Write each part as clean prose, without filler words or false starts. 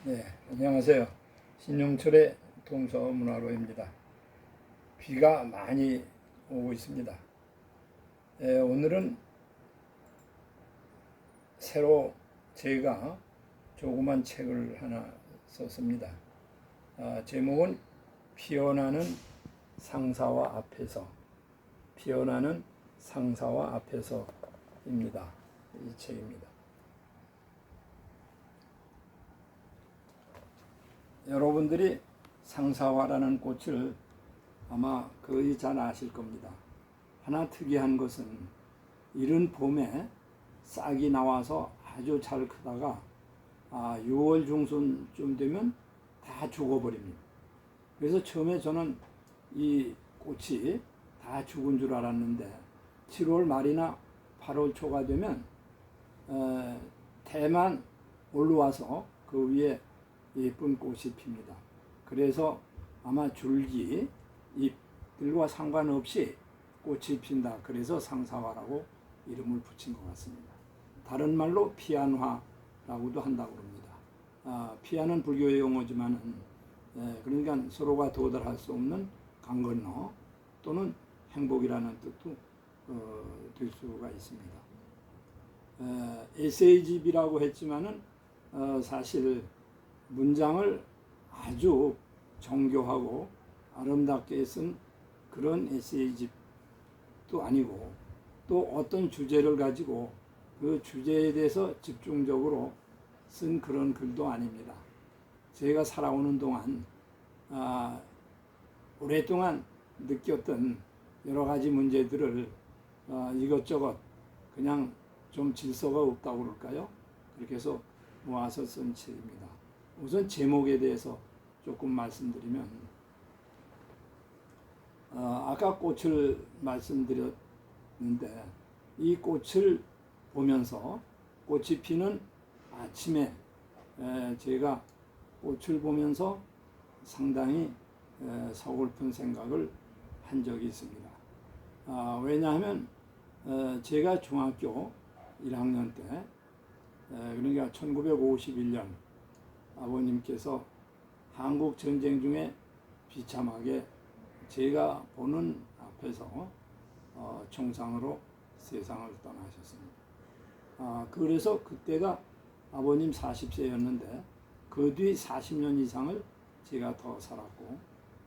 네, 안녕하세요. 신용철의 동서문화로입니다. 비가 많이 오고 있습니다. 오늘은 새로 제가 조그만 책을 하나 썼습니다. 제목은 피어나는 상사와 앞에서, 피어나는 상사와 앞에서입니다. 이 책입니다. 여러분들이 상사화라는 꽃을 아마 거의 잘 아실 겁니다. 하나 특이한 것은 이른 봄에 싹이 나와서 아주 잘 크다가 6월 중순쯤 되면 다 죽어버립니다. 그래서 처음에 저는 이 꽃이 다 죽은 줄 알았는데 7월 말이나 8월 초가 되면 대만 올라와서 그 위에 예쁜 꽃이 핍니다. 그래서 아마 줄기, 잎들과 상관없이 꽃이 핀다. 그래서 상사화라고 이름을 붙인 것 같습니다. 다른 말로 피안화라고도 한다고 합니다. 피안은 불교의 용어지만은 그러니까 서로가 도달할 수 없는 강 건너 또는 행복이라는 뜻도 될 수가 있습니다. 에세이집이라고 했지만은 사실 문장을 아주 정교하고 아름답게 쓴 그런 에세이집도 아니고 또 어떤 주제를 가지고 그 주제에 대해서 집중적으로 쓴 그런 글도 아닙니다. 제가 살아오는 동안 오랫동안 느꼈던 여러 가지 문제들을 이것저것 그냥 좀 질서가 없다고 그럴까요? 그렇게 해서 모아서 쓴 책입니다. 우선 제목에 대해서 조금 말씀드리면 아까 꽃을 말씀드렸는데 이 꽃을 보면서 꽃이 피는 아침에 제가 꽃을 보면서 상당히 서글픈 생각을 한 적이 있습니다. 왜냐하면 제가 중학교 1학년 때 그러니까 1951년 아버님께서 한국 전쟁 중에 비참하게 제가 보는 앞에서 총상으로 세상을 떠나셨습니다. 그래서 그때가 아버님 40세였는데 그 뒤 40년 이상을 제가 더 살았고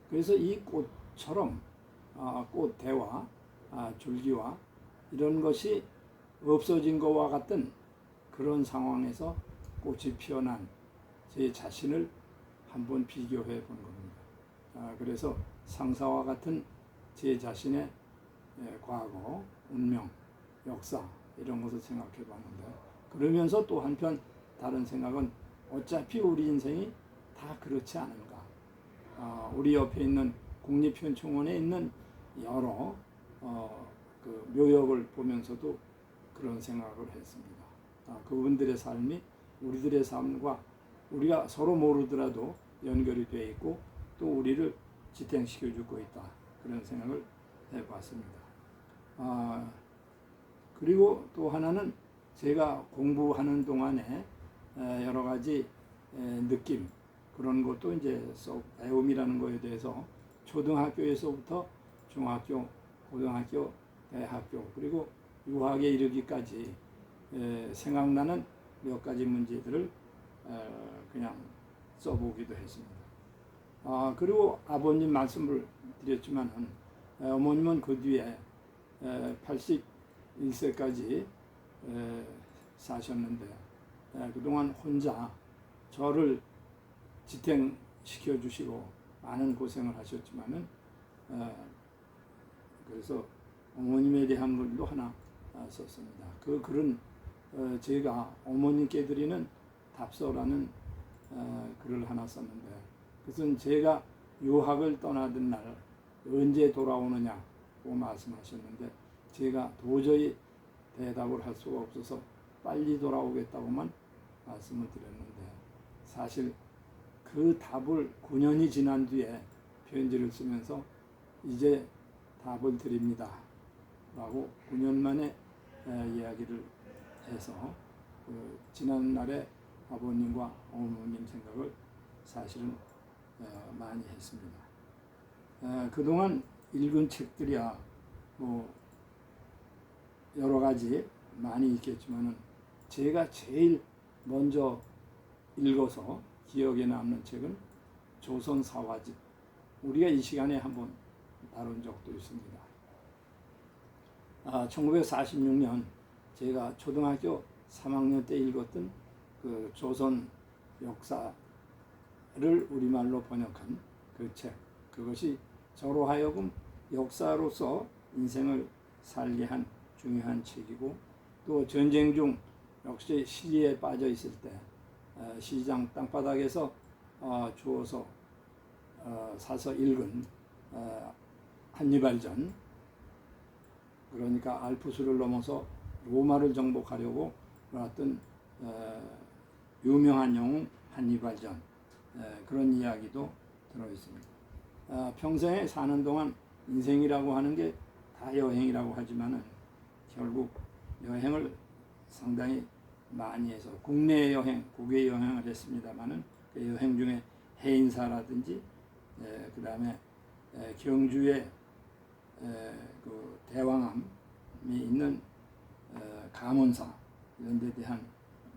그래서 이 꽃처럼 꽃대와 줄기와 이런 것이 없어진 것과 같은 그런 상황에서 꽃이 피어난 제 자신을 한번 비교해 본 겁니다. 그래서 상사와 같은 제 자신의 과거, 운명, 역사 이런 것을 생각해 봤는데 그러면서 또 한편 다른 생각은 어차피 우리 인생이 다 그렇지 않은가. 우리 옆에 있는 국립현충원에 있는 여러 그 묘역을 보면서도 그런 생각을 했습니다. 그분들의 삶이 우리들의 삶과 우리가 서로 모르더라도 연결이 되어 있고 또 우리를 지탱시켜 주고 있다. 그런 생각을 해봤습니다. 그리고 또 하나는 제가 공부하는 동안에 여러 가지 느낌 그런 것도 이제 배움이라는 것에 대해서 초등학교에서부터 중학교, 고등학교, 대학교 그리고 유학에 이르기까지 생각나는 몇 가지 문제들을 그냥 써보기도 했습니다. 그리고 아버님 말씀을 드렸지만 어머님은 그 뒤에 81세까지 사셨는데 그동안 혼자 저를 지탱시켜 주시고 많은 고생을 하셨지만은 그래서 어머님에 대한 글도 하나 썼습니다. 그 글은 제가 어머님께 드리는 답서라는 글을 하나 썼는데 그것은 제가 유학을 떠나던 날 언제 돌아오느냐고 말씀하셨는데 제가 도저히 대답을 할 수가 없어서 빨리 돌아오겠다고만 말씀을 드렸는데 사실 그 답을 9년이 지난 뒤에 편지를 쓰면서 이제 답을 드립니다 라고 9년 만에 이야기를 해서 지난날에 아버님과 어머님 생각을 사실은 많이 했습니다. 그동안 읽은 책들이야 뭐 여러 가지 많이 있겠지만은 제가 제일 먼저 읽어서 기억에 남는 책은 조선사화집. 우리가 이 시간에 한번 다룬 적도 있습니다. 1946년 제가 초등학교 3학년 때 읽었던 그 조선 역사를 우리말로 번역한 그 책, 그것이 저로 하여금 역사로서 인생을 살게 한 중요한 책이고, 또 전쟁 중 역시 시리에 빠져 있을 때 시장 땅바닥에서 주워서 사서 읽은 한니발전, 그러니까 알프스를 넘어서 로마를 정복하려고 나왔던 유명한 영웅 한니발전, 그런 이야기도 들어 있습니다. 평생에 사는 동안 인생이라고 하는 게 다 여행이라고 하지만은 결국 여행을 상당히 많이 해서 국내 여행, 국외 여행을 했습니다만은 그 여행 중에 해인사라든지 그 다음에 경주에 그 대왕암이 있는 감원사 이런 데 대한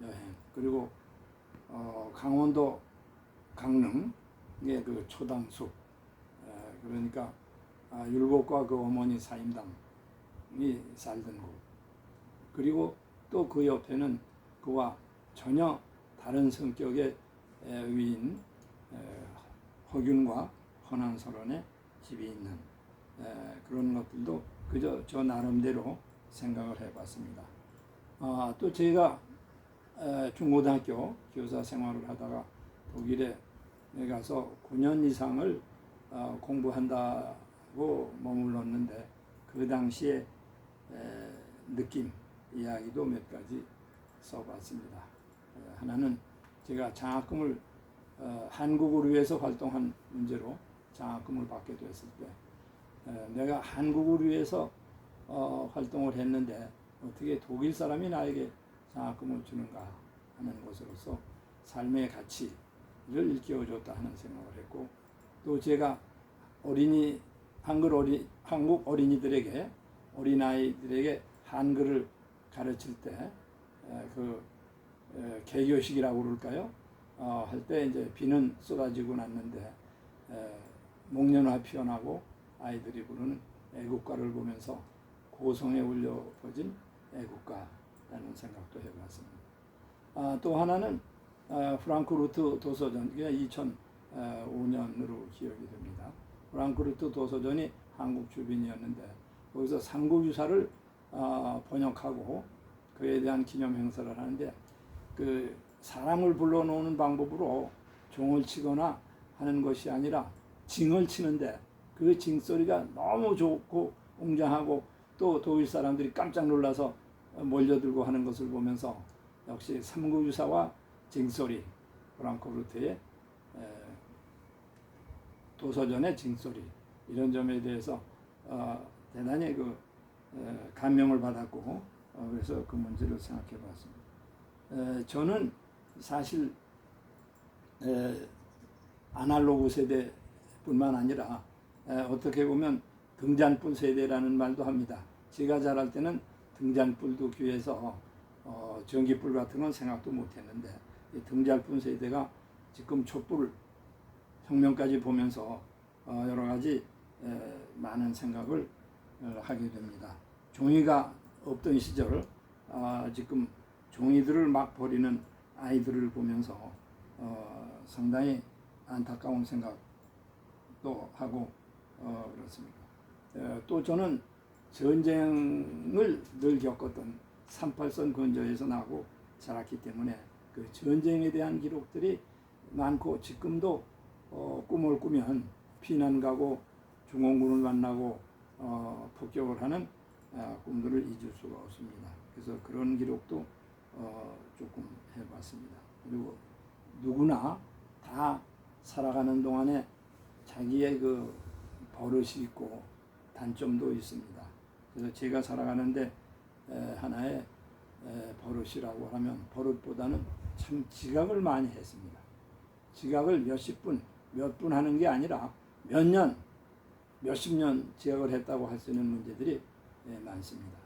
여행, 그리고 강원도 강릉의 그 초당숲, 그러니까 율곡과 그 어머니 사임당이 살던 곳, 그리고 또 그 옆에는 그와 전혀 다른 성격의 위인 허균과 허난설원의 집이 있는 그런 것들도 그저 저 나름대로 생각을 해봤습니다. 또 제가 중고등학교 교사 생활을 하다가 독일에 가서 9년 이상을 공부한다고 머물렀는데 그 당시에 느낌 이야기도 몇 가지 써봤습니다. 하나는 제가 장학금을 한국을 위해서 활동한 문제로 장학금을 받게 됐을 때 내가 한국을 위해서 활동을 했는데 어떻게 독일 사람이 나에게 장학금을 주는가 하는 것으로서 삶의 가치를 일깨워줬다 하는 생각을 했고, 또 제가 한국 어린이들에게, 어린아이들에게 한글을 가르칠 때 그 개교식이라고 그럴까요? 할 때 이제 비는 쏟아지고 났는데 목련화 피어나고 아이들이 부르는 애국가를 보면서 고성에 울려 퍼진 애국가라는 생각도 해봤습니다. 또 하나는 프랑크푸르트 도서전, 2005년으로 기억이 됩니다. 프랑크푸르트 도서전이 한국 주빈이었는데 거기서 삼국유사를 번역하고 그에 대한 기념 행사를 하는데 그 사람을 불러놓는 방법으로 종을 치거나 하는 것이 아니라 징을 치는데 그 징소리가 너무 좋고 웅장하고 또 독일 사람들이 깜짝 놀라서 몰려들고 하는 것을 보면서 역시 삼국유사와 징소리, 프랑크푸르트의 도서전의 징소리, 이런 점에 대해서 대단히 감명을 받았고, 그래서 그 문제를 생각해 봤습니다. 저는 사실 아날로그 세대뿐만 아니라 어떻게 보면 등잔불 세대라는 말도 합니다. 제가 자랄 때는 등잔불도 귀해서 전기불 같은 건 생각도 못했는데 등잔불 세대가 지금 촛불 혁명까지 보면서 여러 가지 많은 생각을 하게 됩니다. 종이가 없던 시절 지금 종이들을 막 버리는 아이들을 보면서 상당히 안타까운 생각도 하고 그렇습니다. 또 저는 전쟁을 늘 겪었던 38선 건조에서 나고 자랐기 때문에 그 전쟁에 대한 기록들이 많고, 지금도 꿈을 꾸면 피난 가고 중원군을 만나고 폭격을 하는 꿈들을 잊을 수가 없습니다. 그래서 그런 기록도 조금 해봤습니다. 그리고 누구나 다 살아가는 동안에 자기의 그 버릇이 있고 단점도 있습니다. 그래서 제가 살아가는데 하나의 버릇이라고 하면, 버릇보다는 참 지각을 많이 했습니다. 지각을 몇십 분, 몇 분 하는 게 아니라 몇 년, 몇십 년 지각을 했다고 할 수 있는 문제들이 많습니다.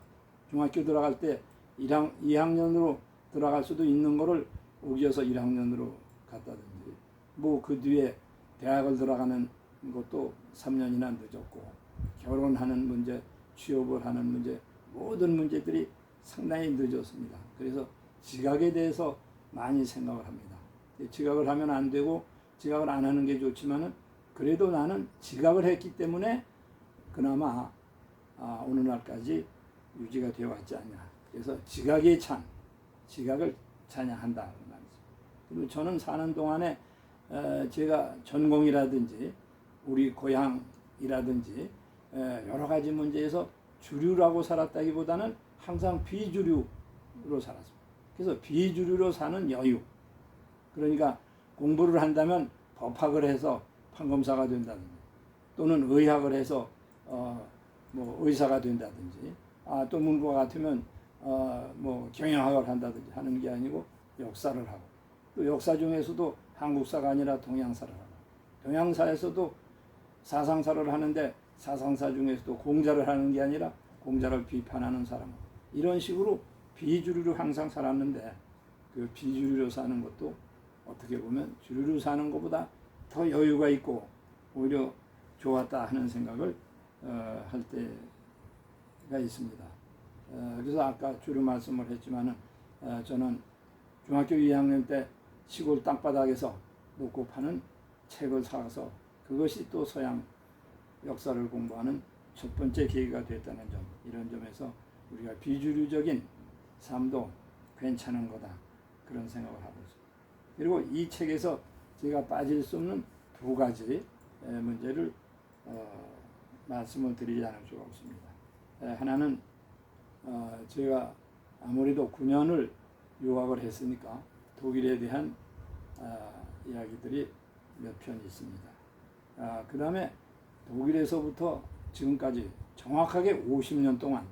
중학교 들어갈 때 2학년으로 들어갈 수도 있는 거를 우겨서 1학년으로 갔다든지, 뭐 그 뒤에 대학을 들어가는 것도 3년이나 늦었고, 결혼하는 문제, 취업을 하는 문제, 모든 문제들이 상당히 늦었습니다. 그래서 지각에 대해서 많이 생각을 합니다. 지각을 하면 안 되고 지각을 안 하는 게 좋지만은, 그래도 나는 지각을 했기 때문에 그나마 오늘날까지 유지가 되어 왔지 않냐. 그래서 지각의 찬, 지각을 찬양한다. 그리고 저는 사는 동안에 제가 전공이라든지 우리 고향이라든지 여러 가지 문제에서 주류라고 살았다기보다는 항상 비주류로 살았습니다. 그래서 비주류로 사는 여유. 그러니까 공부를 한다면 법학을 해서 판검사가 된다든지, 또는 의학을 해서 뭐 의사가 된다든지, 또 문과 같으면 뭐 경영학을 한다든지 하는 게 아니고 역사를 하고, 또 역사 중에서도 한국사가 아니라 동양사를 하고, 동양사에서도 사상사를 하는데 사상사 중에서도 공자를 하는 게 아니라 공자를 비판하는 사람, 이런 식으로 비주류로 항상 살았는데, 그 비주류로 사는 것도 어떻게 보면 주류로 사는 것보다 더 여유가 있고 오히려 좋았다 하는 생각을 할 때가 있습니다. 그래서 아까 주로 말씀을 했지만은 저는 중학교 2학년 때 시골 땅바닥에서 먹고 파는 책을 사서, 그것이 또 서양 역사를 공부하는 첫 번째 계기가 됐다는 점, 이런 점에서 우리가 비주류적인 삶도 괜찮은 거다, 그런 생각을 하고 있습니다. 그리고 이 책에서 제가 빠질 수 없는 두 가지 문제를 말씀을 드리지 않을 수가 없습니다. 하나는 제가 아무래도 9년을 유학을 했으니까 독일에 대한 이야기들이 몇 편 있습니다. 그 다음에 독일에서부터 지금까지 정확하게 50년 동안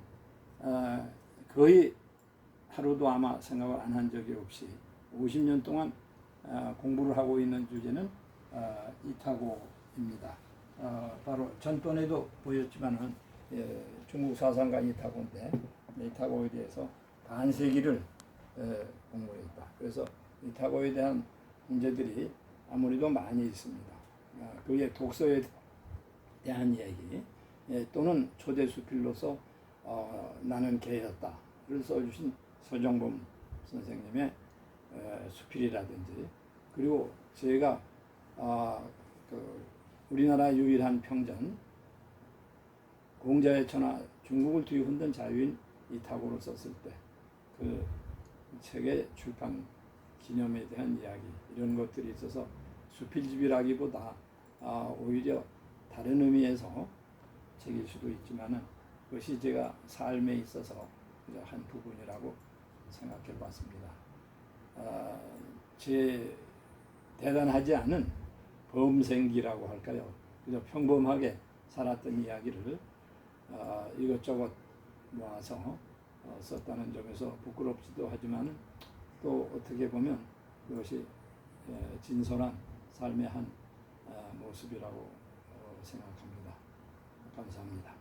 거의 하루도 아마 생각을 안 한 적이 없이 50년 동안 공부를 하고 있는 주제는 이타고입니다. 바로 전번에도 보였지만은 중국 사상가 이타고인데, 이타고에 대해서 반세기를 공부했다. 그래서 이타고에 대한 문제들이 아무래도 많이 있습니다. 그의 독서에 대한 얘기, 또는 초대 수필로서 나는 개였다를 써주신 서정범 선생님의 수필이라든지, 그리고 제가 우리나라 유일한 평전 공자의 천하 중국을 뒤흔든 자유인 이타고를 썼을 때 그 책의 출판 기념에 대한 이야기, 이런 것들이 있어서 수필집이라기보다 오히려 다른 의미에서 책일 수도 있지만은, 그것이 제가 삶에 있어서 한 부분이라고 생각해 봤습니다. 제 대단하지 않은 범생기라고 할까요? 그저 평범하게 살았던 이야기를 이것저것 모아서 썼다는 점에서 부끄럽지도 하지만, 또 어떻게 보면 그것이 진솔한 삶의 한 모습이라고 생각합니다. 감사합니다.